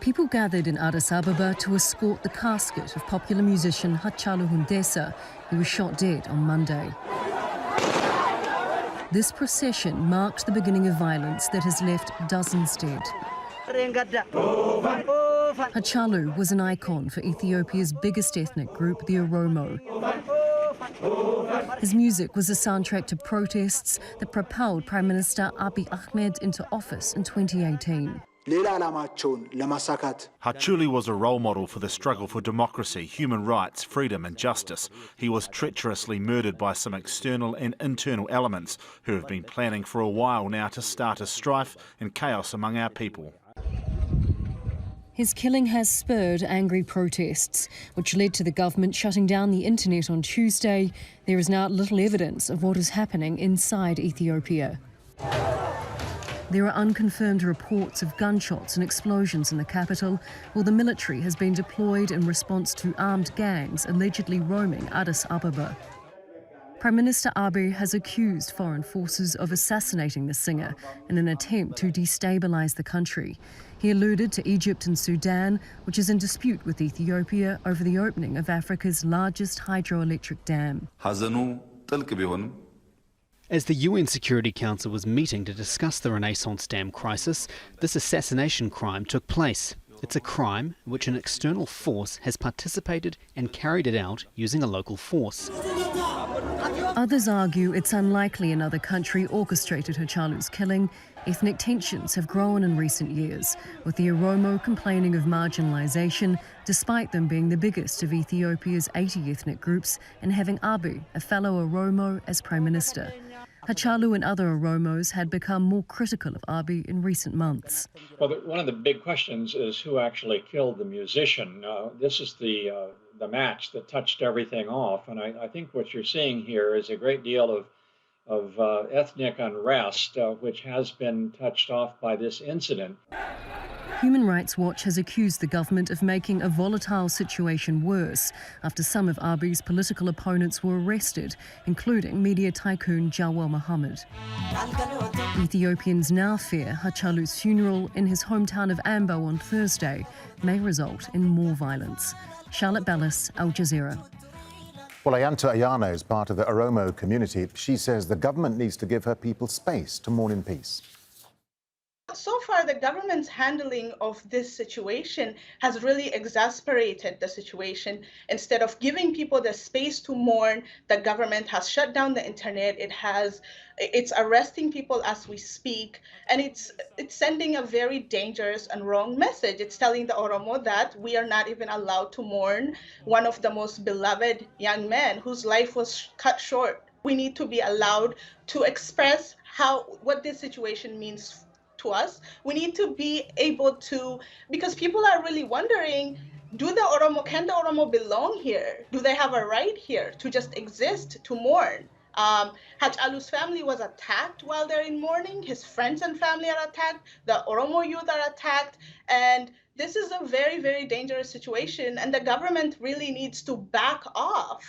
People gathered in Addis Ababa to escort the casket of popular musician Hachalu Hundessa, who was shot dead on Monday. This procession marked the beginning of violence that has left dozens dead. Hachalu was an icon for Ethiopia's biggest ethnic group, the Oromo. His music was a soundtrack to protests that propelled Prime Minister Abiy Ahmed into office in 2018. Hachalu was a role model for the struggle for democracy, human rights, freedom and justice. He was treacherously murdered by some external and internal elements who have been planning for a while now to start a strife and chaos among our people. His killing has spurred angry protests, which led to the government shutting down the internet on Tuesday. There is now little evidence of what is happening inside Ethiopia. There are unconfirmed reports of gunshots and explosions in the capital, while the military has been deployed in response to armed gangs allegedly roaming Addis Ababa. Prime Minister Abiy has accused foreign forces of assassinating the singer in an attempt to destabilise the country. He alluded to Egypt and Sudan, which is in dispute with Ethiopia over the opening of Africa's largest hydroelectric dam. As the UN Security Council was meeting to discuss the Renaissance Dam crisis, this assassination crime took place. It's a crime in which an external force has participated and carried it out using a local force. Others argue it's unlikely another country orchestrated Hachalu's killing. Ethnic tensions have grown in recent years, with the Oromo complaining of marginalisation, despite them being the biggest of Ethiopia's 80 ethnic groups and having Abiy, a fellow Oromo, as Prime Minister. Hachalu and other Oromos had become more critical of Abiy in recent months. Well, one of the big questions is who actually killed the musician. This is the match that touched everything off, and I think what you're seeing here is a great deal of ethnic unrest, which has been touched off by this incident. Human Rights Watch has accused the government of making a volatile situation worse after some of Abiy's political opponents were arrested, including media tycoon Jawar Mohammed. Ethiopians now fear Hachalu's funeral in his hometown of Ambo on Thursday may result in more violence. Charlotte Bellis, Al Jazeera. Well, Ayanta Ayano is part of the Oromo community. She says the government needs to give her people space to mourn in peace. So far, the government's handling of this situation has really exasperated the situation. Instead of giving people the space to mourn, the government has shut down the internet. It's arresting people as we speak, and it's sending a very dangerous and wrong message. It's telling the Oromo that we are not even allowed to mourn one of the most beloved young men whose life was cut short. We need to be allowed to express what this situation means to us. We need to be able to, because people are really wondering, can the Oromo belong here? Do they have a right here to just exist, to mourn? Hachalu's family was attacked while they're in mourning. His friends and family are attacked. The Oromo youth are attacked. And this is a very, very dangerous situation. And the government really needs to back off.